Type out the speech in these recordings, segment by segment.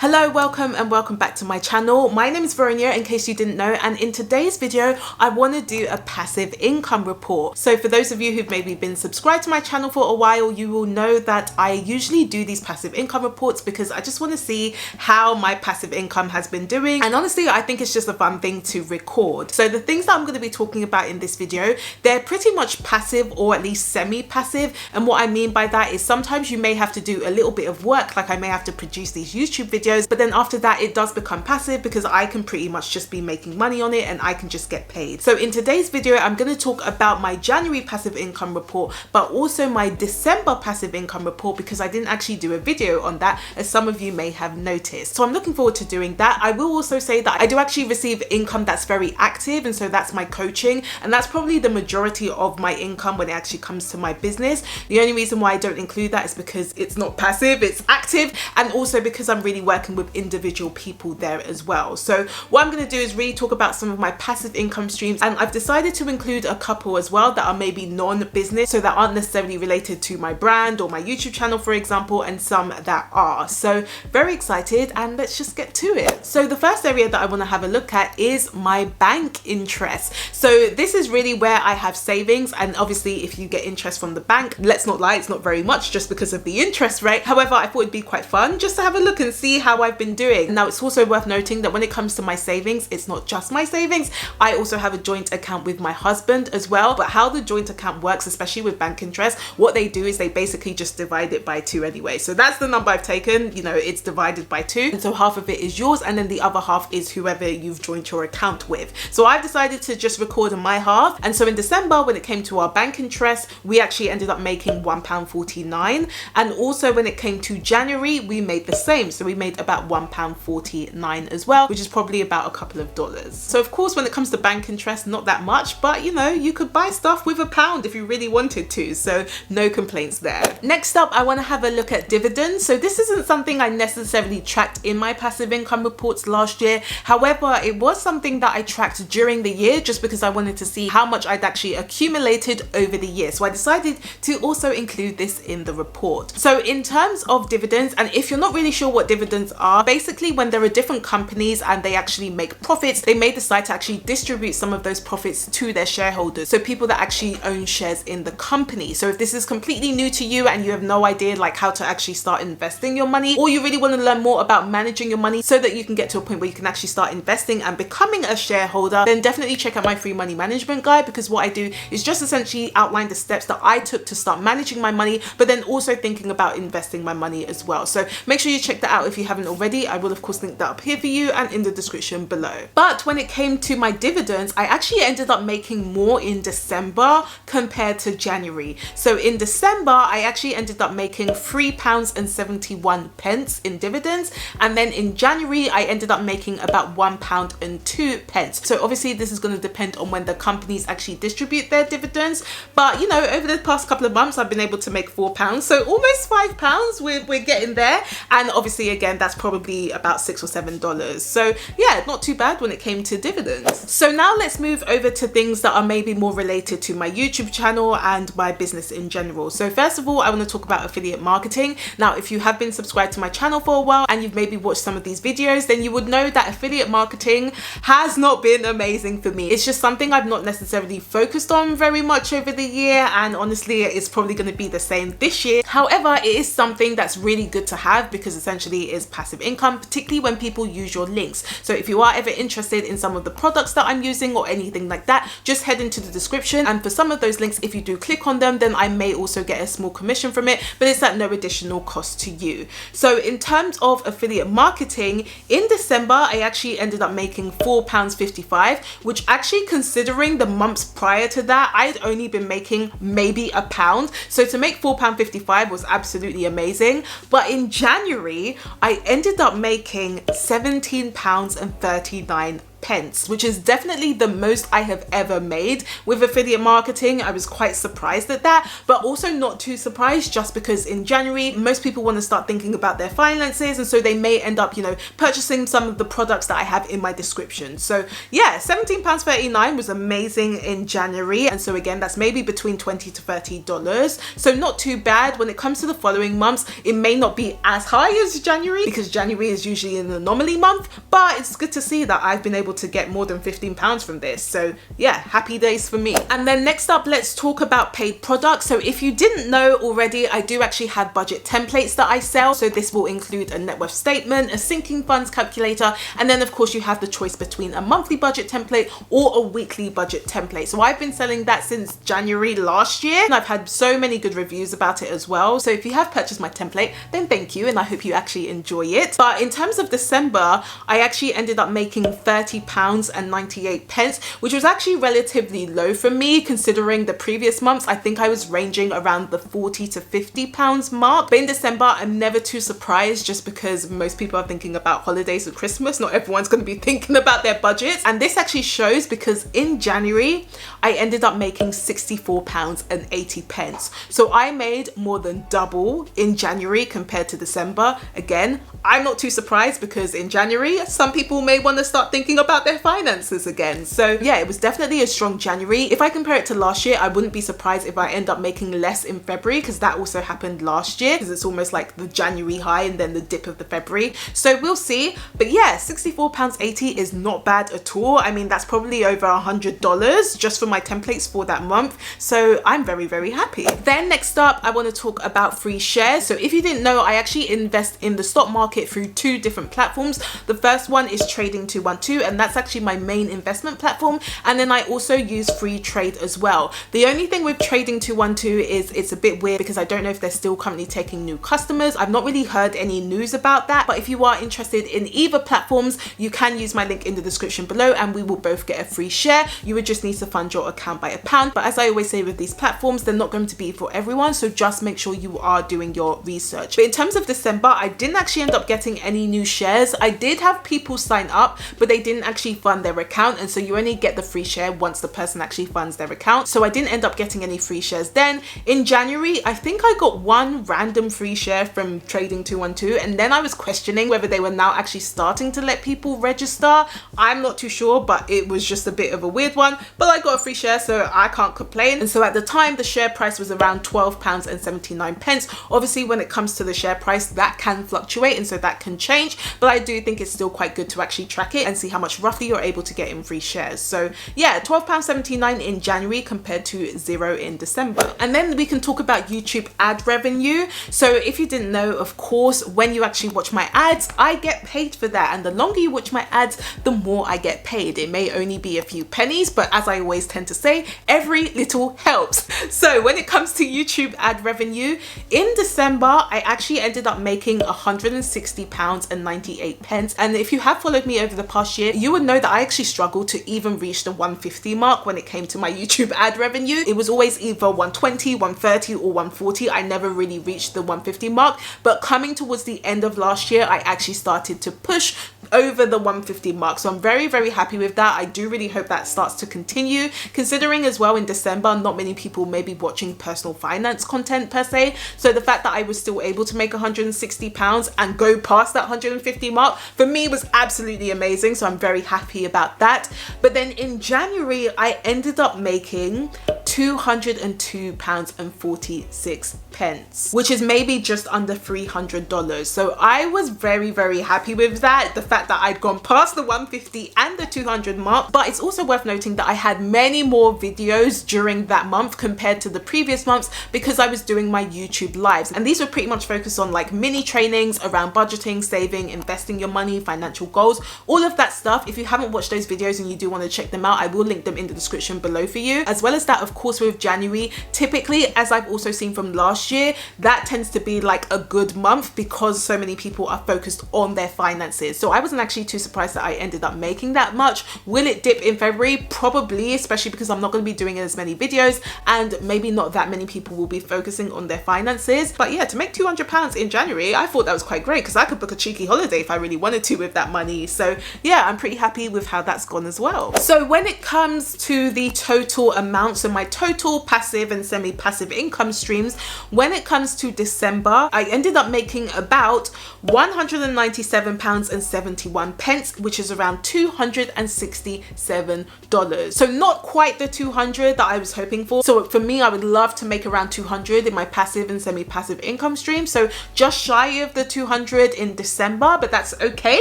Hello, welcome back to my channel. My name is Veronia, in case you didn't know, and in today's video I want to do a passive income report. So for those of you who've maybe been subscribed to my channel for a while, you will know that I usually do these passive income reports because I just want to see how my passive income has been doing, and honestly I think it's just a fun thing to record. So the things that I'm going to be talking about in this video, they're pretty much passive or at least semi-passive, and what I mean by that is sometimes you may have to do a little bit of work, like I may have to produce these YouTube videos, but then after that it does become passive because I can pretty much just be making money on it and I can just get paid. So in today's video I'm going to talk about my January passive income report, but also my December passive income report because I didn't actually do a video on that, as some of you may have noticed. So I'm looking forward to doing that. I will also say that I do actually receive income that's very active, and so that's my coaching, and that's probably the majority of my income when it actually comes to my business. The only reason why I don't include that is because it's not passive, it's active, and also because I'm really working with individual people there as well. So what I'm going to do is really talk about some of my passive income streams, and I've decided to include a couple as well that are maybe non-business, so that aren't necessarily related to my brand or my YouTube channel, for example, and some that are. So very excited, and let's just get to it. So the first area that I want to have a look at is my bank interest. So this is really where I have savings, and obviously if you get interest from the bank, let's not lie, it's not very much just because of the interest rate. However, I thought it'd be quite fun just to have a look and see how I've been doing. Now it's also worth noting that when it comes to my savings, it's not just my savings. I also have a joint account with my husband as well, but how the joint account works, especially with bank interest, what they do is they basically just divide it by 2 anyway. So that's the number I've taken, you know, it's divided by 2, and so half of it is yours and then the other half is whoever you've joined your account with. So I've decided to just record on my half, and so in December when it came to our bank interest, we actually ended up making £1.49, and also when it came to January we made the same, so we made about £1.49 as well, which is probably about a couple of dollars. So of course when it comes to bank interest, not that much, but you know, you could buy stuff with £1 if you really wanted to, so no complaints there. Next up, I want to have a look at dividends. So this isn't something I necessarily tracked in my passive income reports last year. However, it was something that I tracked during the year just because I wanted to see how much I'd actually accumulated over the year. So I decided to also include this in the report. So in terms of dividends, and if you're not really sure what dividends are, basically when there are different companies and they actually make profits, they may decide to actually distribute some of those profits to their shareholders, so people that actually own shares in the company. So if this is completely new to you and you have no idea like how to actually start investing your money, or you really want to learn more about managing your money so that you can get to a point where you can actually start investing and becoming a shareholder, then definitely check out my free money management guide, because what I do is just essentially outline the steps that I took to start managing my money, but then also thinking about investing my money as well. So make sure you check that out if you haven't already. I will of course link that up here for you and in the description below. But when it came to my dividends, I actually ended up making more in December compared to January. So in December I actually ended up making £3.71 in dividends, and then in January I ended up making about £1.02. So obviously this is going to depend on when the companies actually distribute their dividends, but you know, over the past couple of months I've been able to make £4, so almost £5. We're getting there, and obviously again that's probably about $6 or $7. So yeah, not too bad when it came to dividends. So now let's move over to things that are maybe more related to my YouTube channel and my business in general. So first of all, I want to talk about affiliate marketing. Now if you have been subscribed to my channel for a while and you've maybe watched some of these videos, then you would know that affiliate marketing has not been amazing for me. It's just something I've not necessarily focused on very much over the year, and honestly it's probably going to be the same this year. However, it is something that's really good to have because essentially it is passive income, particularly when people use your links. So if you are ever interested in some of the products that I'm using or anything like that, just head into the description, and for some of those links, if you do click on them, then I may also get a small commission from it, but it's at no additional cost to you. So in terms of affiliate marketing, in December I actually ended up making £4.55, which actually, considering the months prior to that, I'd only been making maybe £1. So to make £4.55 was absolutely amazing. But in January I ended up making £17.39. pence, which is definitely the most I have ever made with affiliate marketing. I was quite surprised at that, but also not too surprised, just because in January most people want to start thinking about their finances, and so they may end up, you know, purchasing some of the products that I have in my description. So yeah, £17.39 was amazing in January, and so again, that's maybe between $20 to $30, so not too bad. When it comes to the following months, it may not be as high as January, because January is usually an anomaly month, but it's good to see that I've been able to get more than £15 from this. So yeah, happy days for me. And then next up, let's talk about paid products. So if you didn't know already, I do actually have budget templates that I sell. So this will include a net worth statement, a sinking funds calculator, and then of course you have the choice between a monthly budget template or a weekly budget template. So I've been selling that since January last year, and I've had so many good reviews about it as well. So if you have purchased my template, then thank you, and I hope you actually enjoy it. But in terms of December, I actually ended up making £30.98, which was actually relatively low for me considering the previous months. I think I was ranging around the £40 to £50 mark. But in December, I'm never too surprised, just because most people are thinking about holidays or Christmas. Not everyone's going to be thinking about their budgets. And this actually shows, because in January, I ended up making £64.80. So I made more than double in January compared to December. Again, I'm not too surprised, because in January, some people may want to start thinking about their finances again. So yeah, it was definitely a strong January. If I compare it to last year, I wouldn't be surprised if I end up making less in February, because that also happened last year, because it's almost like the January high and then the dip of the February. So we'll see. But yeah, £64.80 is not bad at all. I mean, that's probably over $100 just for my templates for that month. So I'm very, very happy. Then next up, I want to talk about free shares. So if you didn't know, I actually invest in the stock market through 2 different platforms. The first one is Trading 212, and that's actually my main investment platform. And then I also use FREETRADE as well. The only thing with Trading 212 is it's a bit weird, because I don't know if they're still currently taking new customers. I've not really heard any news about that, but if you are interested in either platforms, you can use my link in the description below and we will both get a free share. You would just need to fund your account by £1. But as I always say with these platforms, they're not going to be for everyone, so just make sure you are doing your research. But in terms of December, I didn't actually end up getting any new shares. I did have people sign up, but they didn't actually fund their account, and so you only get the free share once the person actually funds their account. So I didn't end up getting any free shares then. In January, I think I got one random free share from Trading 212, and then I was questioning whether they were now actually starting to let people register. I'm not too sure, but it was just a bit of a weird one. But I got a free share, so I can't complain. And so at the time, the share price was around £12.79. Obviously, when it comes to the share price, that can fluctuate, and so that can change, but I do think it's still quite good to actually track it and see how much roughly you're able to get in free shares. So yeah, £12.79 in January compared to £0 in December. And then we can talk about YouTube ad revenue. So if you didn't know, of course, when you actually watch my ads, I get paid for that, and the longer you watch my ads, the more I get paid. It may only be a few pennies, but as I always tend to say, every little helps. So when it comes to YouTube ad revenue, in December, I actually ended up making £160.98. And if you have followed me over the past year, you would know that I actually struggled to even reach the 150 mark when it came to my YouTube ad revenue. It was always either 120, 130 or 140. I never really reached the 150 mark, but coming towards the end of last year, I actually started to push over the 150 mark. So I'm very, very happy with that. I do really hope that starts to continue, considering as well in December, not many people may be watching personal finance content per se. So the fact that I was still able to make £160 and go past that 150 mark for me was absolutely amazing. So I'm very happy about that. But then in January, I ended up making £202.46, which is maybe just under $300. So I was very, very happy with that. The fact that I'd gone past the 150 and the 200 mark. But it's also worth noting that I had many more videos during that month compared to the previous months, because I was doing my YouTube lives, and these were pretty much focused on like mini trainings around budgeting, saving, investing your money, financial goals, all of that stuff. If you haven't watched those videos and you do want to check them out, I will link them in the description below for you. As well as that, of course, course with January, typically, as I've also seen from last year, that tends to be like a good month because so many people are focused on their finances. So I wasn't actually too surprised that I ended up making that much. Will it dip in February? Probably, especially because I'm not going to be doing as many videos and maybe not that many people will be focusing on their finances. But yeah, to make £200 in January, I thought that was quite great because I could book a cheeky holiday if I really wanted to with that money. So yeah, I'm pretty happy with how that's gone as well. So when it comes to the total amount, so my total passive and semi-passive income streams, when it comes to December, I ended up making about £197.71, which is around $267. So not quite the 200 that I was hoping for. So for me, I would love to make around 200 in my passive and semi-passive income stream. So just shy of the 200 in December, but that's okay.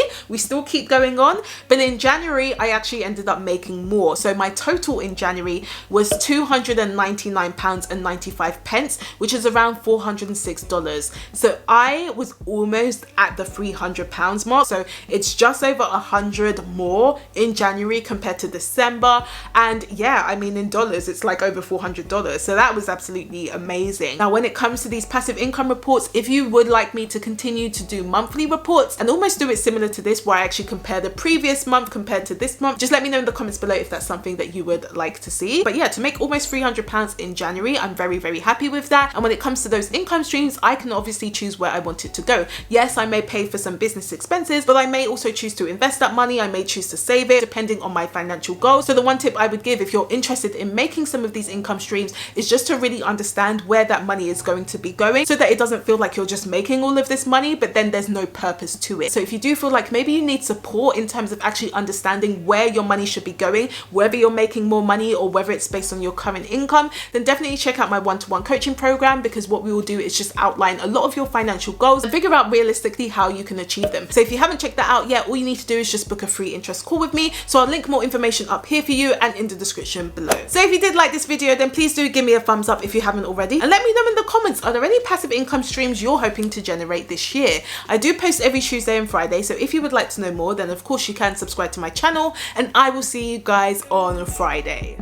We still keep going on. But in January, I actually ended up making more. So my total in January was £299.95, which is around $406. So I was almost at the £300 mark. So it's just over 100 more in January compared to December. And yeah, I mean, in dollars, it's like over $400. So that was absolutely amazing. Now, when it comes to these passive income reports, if you would like me to continue to do monthly reports and almost do it similar to this, where I actually compare the previous month compared to this month, just let me know in the comments below if that's something that you would like to see. But yeah, to make almost £300 in January, I'm very, very happy with that. And when it comes to those income streams, I can obviously choose where I want it to go. Yes, I may pay for some business expenses, but I may also choose to invest that money. I may choose to save it depending on my financial goals. So the one tip I would give if you're interested in making some of these income streams is just to really understand where that money is going to be going, so that it doesn't feel like you're just making all of this money, but then there's no purpose to it. So if you do feel like maybe you need support in terms of actually understanding where your money should be going, whether you're making more money or whether it's based on your current income, then definitely check out my one-to-one coaching program, because what we will do is just outline a lot of your financial goals and figure out realistically how you can achieve them. So if you haven't checked that out yet, all you need to do is just book a free interest call with me. So I'll link more information up here for you and in the description below. So if you did like this video, then please do give me a thumbs up if you haven't already, and let me know in the comments, are there any passive income streams you're hoping to generate this year? I do post every Tuesday and Friday, so if you would like to know more, then of course you can subscribe to my channel, and I will see you guys on Friday.